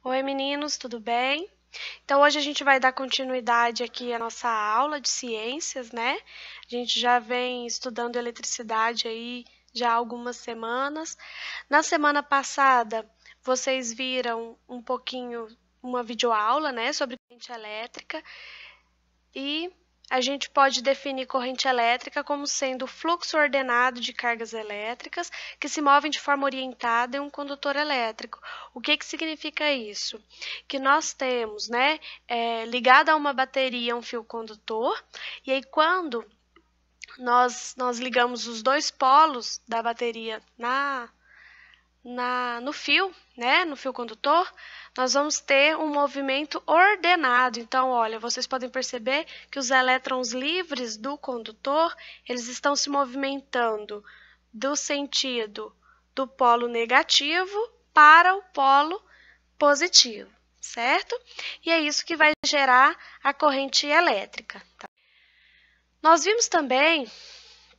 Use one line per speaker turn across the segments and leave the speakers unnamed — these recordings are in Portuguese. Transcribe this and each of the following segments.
Oi, meninos, tudo bem? Então, hoje a gente vai dar continuidade aqui à nossa aula de ciências, né? A gente já vem estudando eletricidade aí já há algumas semanas. Na semana passada, vocês viram um pouquinho uma videoaula, né, sobre corrente elétrica e a gente pode definir corrente elétrica como sendo o fluxo ordenado de cargas elétricas que se movem de forma orientada em um condutor elétrico. O que significa isso? Que nós temos, né, ligado a uma bateria um fio condutor, e aí quando nós ligamos os dois polos da bateria no fio, né, no fio condutor, nós vamos ter um movimento ordenado. Então, olha, vocês podem perceber que os elétrons livres do condutor, eles estão se movimentando do sentido do polo negativo para o polo positivo, certo? E é isso que vai gerar a corrente elétrica. Tá? Nós vimos também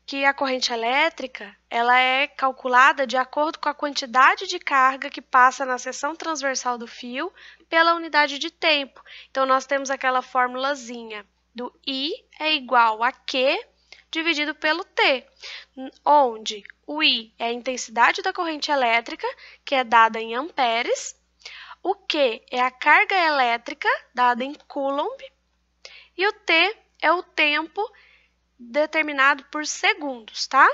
que a corrente elétrica ela é calculada de acordo com a quantidade de carga que passa na seção transversal do fio pela unidade de tempo. Então, nós temos aquela formulazinha do I é igual a Q dividido pelo T, onde o I é a intensidade da corrente elétrica, que é dada em amperes, o Q é a carga elétrica, dada em coulomb, e o T é o tempo determinado por segundos, tá?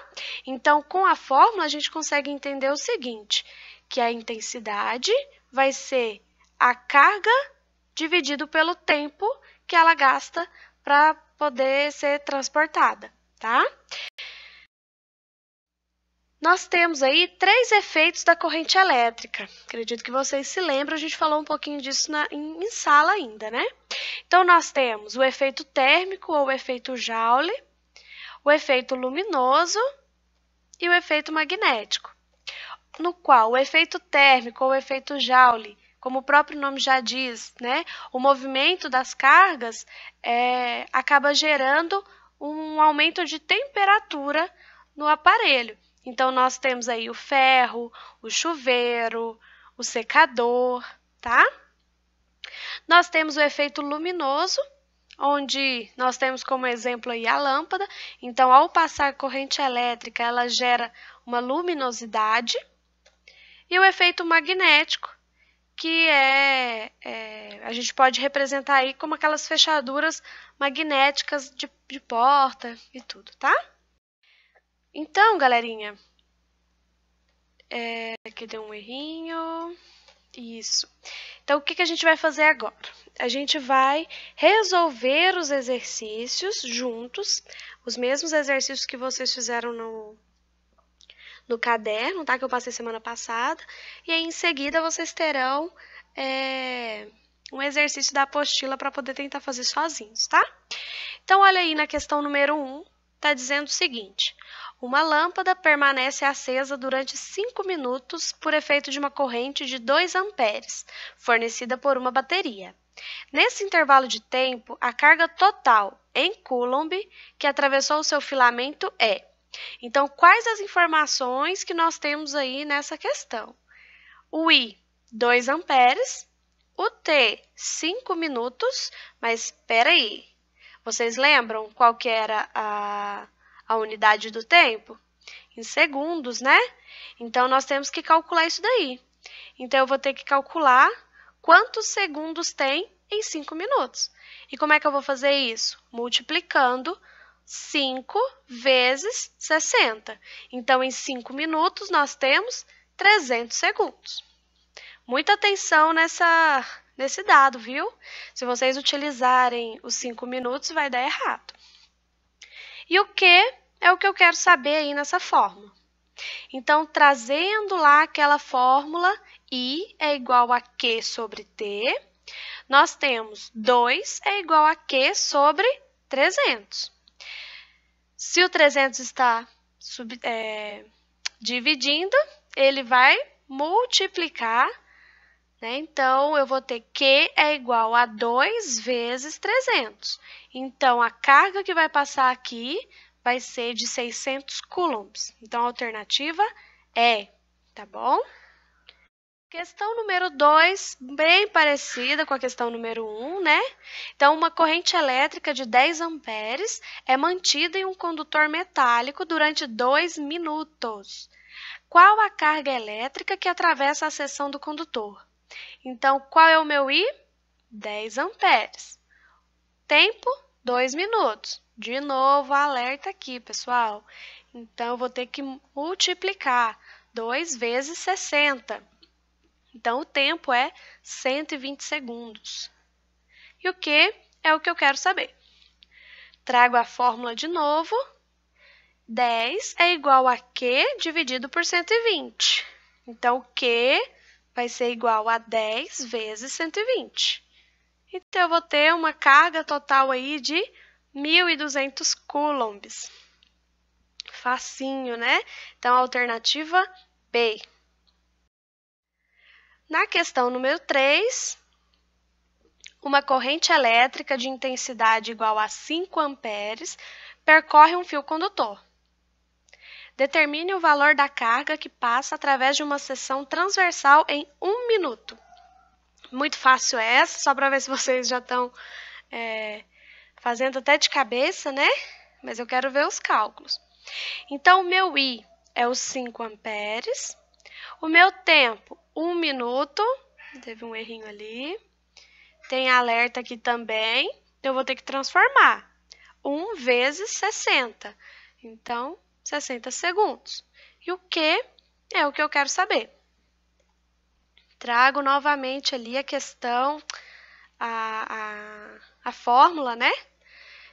Então, com a fórmula, a gente consegue entender o seguinte, que a intensidade vai ser a carga dividido pelo tempo que ela gasta para poder ser transportada, tá? Nós temos aí 3 efeitos da corrente elétrica. Acredito que vocês se lembram, a gente falou um pouquinho disso em sala ainda, né? Então, nós temos o efeito térmico ou efeito Joule, o efeito luminoso e o efeito magnético, no qual o efeito térmico ou efeito Joule, como o próprio nome já diz, né, o movimento das cargas acaba gerando um aumento de temperatura no aparelho. Então, nós temos aí o ferro, o chuveiro, o secador, tá? Nós temos o efeito luminoso, onde nós temos como exemplo aí a lâmpada. Então, ao passar corrente elétrica, ela gera uma luminosidade. E o efeito magnético, que a gente pode representar aí como aquelas fechaduras magnéticas de porta e tudo, tá? Então, galerinha, aqui deu um errinho. Isso. Então, o que a gente vai fazer agora? A gente vai resolver os exercícios juntos, os mesmos exercícios que vocês fizeram no caderno, tá? Que eu passei semana passada. E aí, em seguida, vocês terão um exercício da apostila para poder tentar fazer sozinhos, tá? Então, olha aí na questão número 1, tá dizendo o seguinte: uma lâmpada permanece acesa durante 5 minutos por efeito de uma corrente de 2 amperes, fornecida por uma bateria. Nesse intervalo de tempo, a carga total em coulomb que atravessou o seu filamento é. Então, quais as informações que nós temos aí nessa questão? O I, 2 amperes, o T, 5 minutos, mas espera aí. Vocês lembram qual que era a unidade do tempo? Em segundos, né? Então, nós temos que calcular isso daí. Então, eu vou ter que calcular quantos segundos tem em 5 minutos. E como é que eu vou fazer isso? Multiplicando 5 vezes 60. Então, em 5 minutos, nós temos 300 segundos. Muita atenção nesse dado, viu? Se vocês utilizarem os 5 minutos, vai dar errado. E o que é o que eu quero saber aí nessa fórmula? Então, trazendo lá aquela fórmula, I é igual a Q sobre T, nós temos 2 é igual a Q sobre 300. Se o 300 está dividindo, ele vai multiplicar, né? Então, eu vou ter Q é igual a 2 vezes 300. Então, a carga que vai passar aqui vai ser de 600 coulombs. Então, a alternativa é, tá bom? Questão número 2, bem parecida com a questão número 1, né? Então, uma corrente elétrica de 10 amperes é mantida em um condutor metálico durante 2 minutos. Qual a carga elétrica que atravessa a seção do condutor? Então, qual é o meu I? 10 amperes. Tempo, 2 minutos. De novo, alerta aqui, pessoal. Então, eu vou ter que multiplicar 2 vezes 60. Então, o tempo é 120 segundos. E o que é o que eu quero saber? Trago a fórmula de novo. 10 é igual a Q dividido por 120. Então, o Q vai ser igual a 10 vezes 120. Então, eu vou ter uma carga total aí de 1.200 coulombs. Facinho, né? Então, a alternativa B. Na questão número 3, uma corrente elétrica de intensidade igual a 5 amperes percorre um fio condutor. Determine o valor da carga que passa através de uma seção transversal em 1 minuto. Muito fácil essa, só para ver se vocês já estão fazendo até de cabeça, né? Mas eu quero ver os cálculos. Então, o meu I é os 5 amperes. O meu tempo, 1 minuto. Teve um errinho ali. Tem alerta aqui também. Então, eu vou ter que transformar. 1 vezes 60. Então, 60 segundos. E o que é o que eu quero saber? Trago novamente ali a questão, a fórmula, né?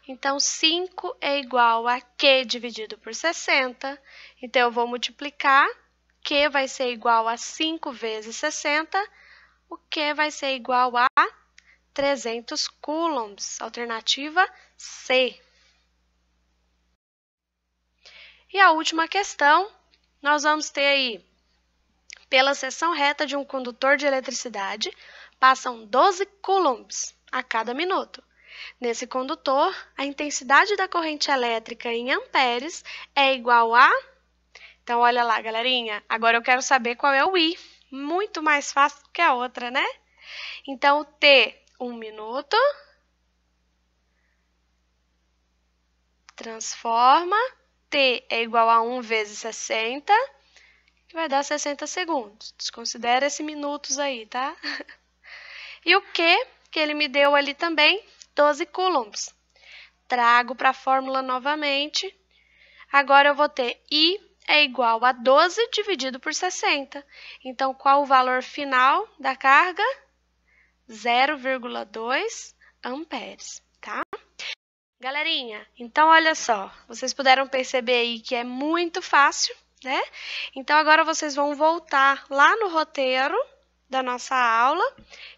Então, 5 é igual a Q dividido por 60. Então, eu vou multiplicar. Q vai ser igual a 5 vezes 60. O Q vai ser igual a 300 coulombs. Alternativa C. E a última questão, nós vamos ter aí, pela seção reta de um condutor de eletricidade, passam 12 coulombs a cada minuto. Nesse condutor, a intensidade da corrente elétrica em amperes é igual a... Então, olha lá, galerinha. Agora eu quero saber qual é o I. Muito mais fácil que a outra, né? Então, T, 1 minuto. Transforma. T é igual a 1 vezes 60, que vai dar 60 segundos. Desconsidera esse minutos aí, tá? E o Q, que ele me deu ali também, 12 coulombs. Trago para a fórmula novamente. Agora eu vou ter I é igual a 12 dividido por 60. Então, qual o valor final da carga? 0,2 amperes, tá? Galerinha, então olha só, vocês puderam perceber aí que é muito fácil, né? Então, agora vocês vão voltar lá no roteiro da nossa aula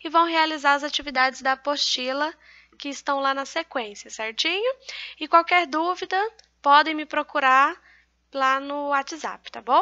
e vão realizar as atividades da apostila que estão lá na sequência, certinho? E qualquer dúvida, podem me procurar lá no WhatsApp, tá bom?